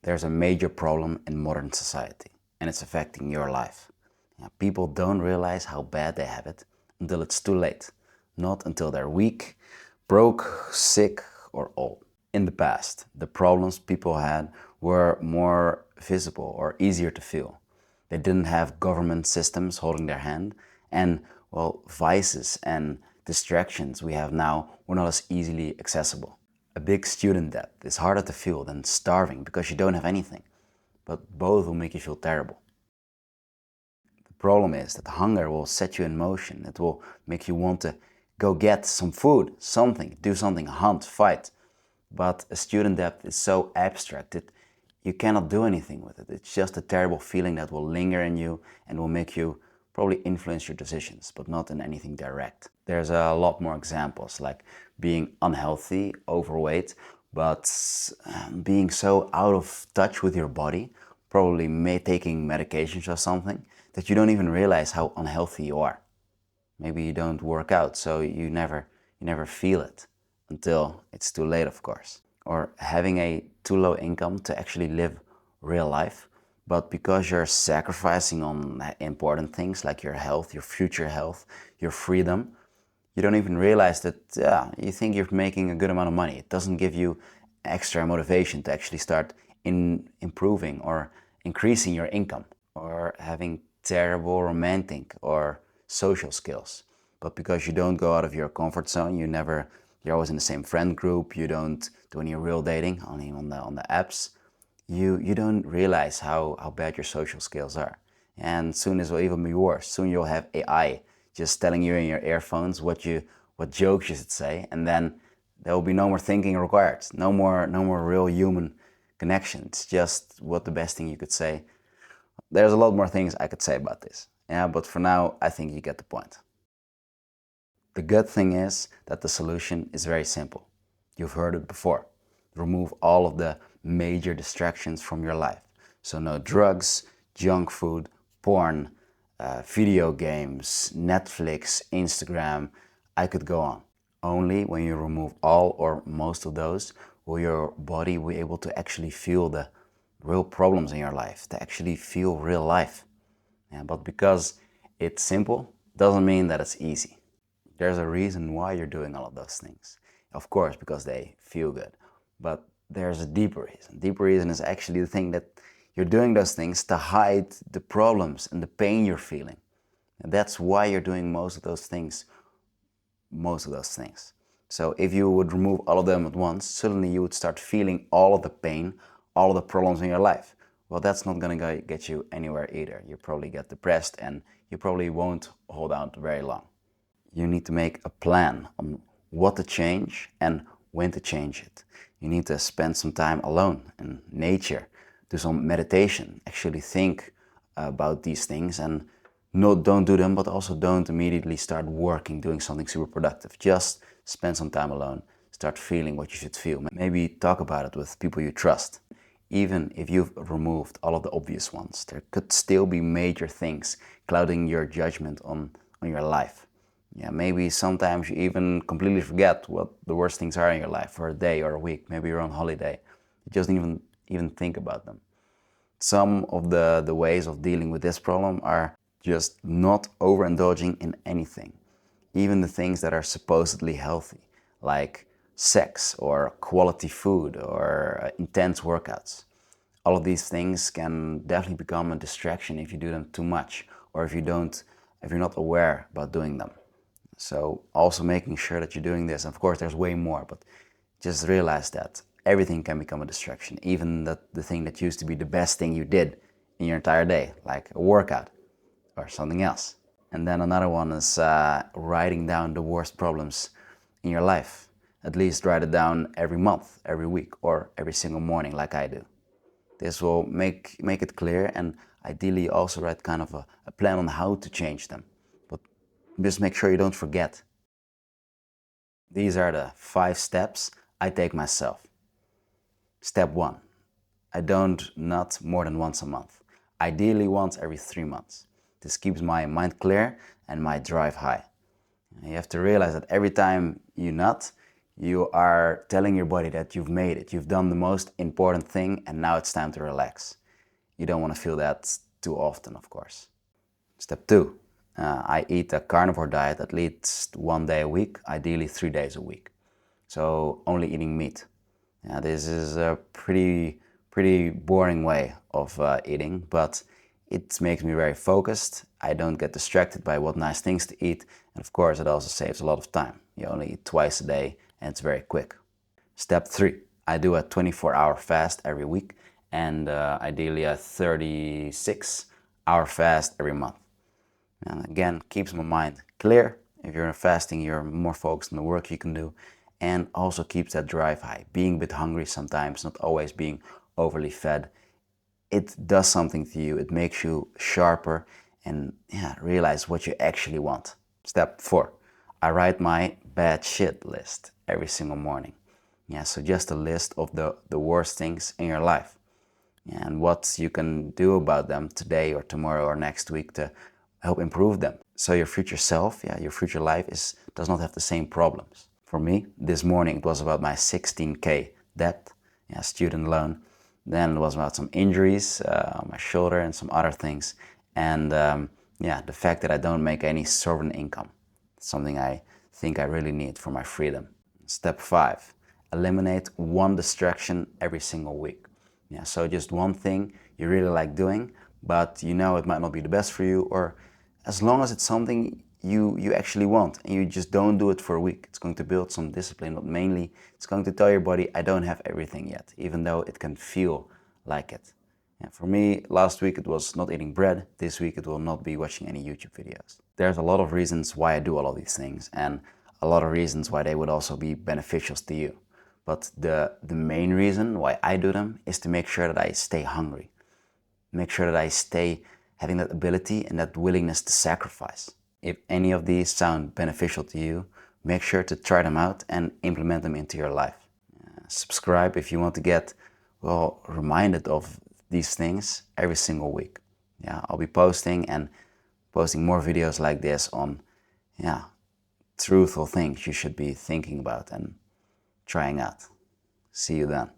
There's a major problem in modern society, and it's affecting your life. People don't realize how bad they have it until it's too late, not until they're weak, broke, sick, or old. In the past, the problems people had were more visible or easier to feel. They didn't have government systems holding their hand, and, well, vices and distractions we have now were not as easily accessible. A big student debt is harder to feel than starving because you don't have anything, but both will make you feel terrible. The problem is that hunger will set you in motion. It will make you want to go get some food, something, do something, hunt, fight. But a student debt is so abstract that you cannot do anything with it. It's just a terrible feeling that will linger in you and will make you probably influence your decisions, but not in anything direct. There's a lot more examples, like being unhealthy, overweight, but being so out of touch with your body, probably taking medications or something, that you don't even realize how unhealthy you are. Maybe you don't work out, so you never feel it until it's too late, of course. Or having a too low income to actually live real life, but because you're sacrificing on important things like your health, your future health, your freedom, you don't even realize that, you think you're making a good amount of money. It doesn't give you extra motivation to actually start improving or increasing your income, or having terrible romantic or social skills. But because you don't go out of your comfort zone, you're always in the same friend group, you don't do any real dating, only on the apps, you don't realize how bad your social skills are. And soon this will even be worse. Soon you'll have AI just telling you in your earphones what jokes you should say, and then there will be no more thinking required, no more real human connection. It's just what the best thing you could say. There's a lot more things I could say about this, but for now I think you get the point. The good thing is that the solution is very simple. You've heard it before. Remove all of the major distractions from your life. So no drugs, junk food, porn, video games, Netflix, Instagram. I could go on. Only when you remove all or most of those will your body be able to actually feel the real problems in your life, to actually feel real life. But because it's simple, doesn't mean that it's easy. There's a reason why you're doing all of those things. Of course, because they feel good. But there's a deeper reason. Deeper reason is actually the thing that you're doing those things to hide the problems and the pain you're feeling. And that's why you're doing most of those things. So if you would remove all of them at once, suddenly you would start feeling all of the pain, all of the problems in your life. Well, that's not going to get you anywhere either. You probably get depressed and you probably won't hold out very long. You need to make a plan on what to change and when to change it. You need to spend some time alone in nature, do some meditation, actually think about these things, and don't do them, but also don't immediately start working, doing something super productive. Just spend some time alone, start feeling what you should feel. Maybe talk about it with people you trust. Even if you've removed all of the obvious ones, there could still be major things clouding your judgment on your life. Maybe sometimes you even completely forget what the worst things are in your life for a day or a week. Maybe you're on holiday. You just don't even think about them. Some of the ways of dealing with this problem are just not overindulging in anything. Even the things that are supposedly healthy, like sex or quality food or intense workouts. All of these things can definitely become a distraction if you do them too much, or if you're not aware about doing them. So also making sure that you're doing this. Of course, there's way more, but just realize that everything can become a distraction. Even the thing that used to be the best thing you did in your entire day, like a workout or something else. And then another one is writing down the worst problems in your life. At least write it down every month, every week, or every single morning like I do. This will make it clear, and ideally also write kind of a plan on how to change them. But just make sure you don't forget. These are the 5 steps I take myself. Step 1. I don't nut more than once a month. Ideally once every 3 months. This keeps my mind clear and my drive high. You have to realize that every time you nut, You are telling your body that you've made it, you've done the most important thing, and now it's time to relax. You don't want to feel that too often, of course. Step 2. I eat a carnivore diet at least 1 day a week, ideally 3 days a week. So only eating meat. This is a pretty boring way of eating, but it makes me very focused. I don't get distracted by what nice things to eat, and of course it also saves a lot of time. You only eat twice a day and it's very quick. Step 3. I do a 24-hour fast every week, and ideally a 36-hour fast every month. And again, keeps my mind clear. If you're fasting, you're more focused on the work you can do, and also keeps that drive high. Being a bit hungry sometimes, not always being overly fed, it does something to you. It makes you sharper and realize what you actually want. Step 4. I write my bad shit list every single morning. So just a list of the worst things in your life and what you can do about them today or tomorrow or next week to help improve them. So your future self, your future life does not have the same problems. For me, this morning it was about my 16K debt, student loan. Then it was about some injuries on my shoulder and some other things. And the fact that I don't make any sovereign income. It's something I think I really need for my freedom. Step 5, eliminate one distraction every single week. So just one thing you really like doing, but you know it might not be the best for you, or as long as it's something you actually want and you just don't do it for a week, it's going to build some discipline, but mainly it's going to tell your body, I don't have everything yet, even though it can feel like it. For me, last week it was not eating bread. This week it will not be watching any YouTube videos. There's a lot of reasons why I do all of these things, and a lot of reasons why they would also be beneficial to you. But the main reason why I do them is to make sure that I stay hungry. Make sure that I stay having that ability and that willingness to sacrifice. If any of these sound beneficial to you, make sure to try them out and implement them into your life. Subscribe if you want to get reminded of these things every single week. I'll be posting more videos like this on truthful things you should be thinking about and trying out. See you then.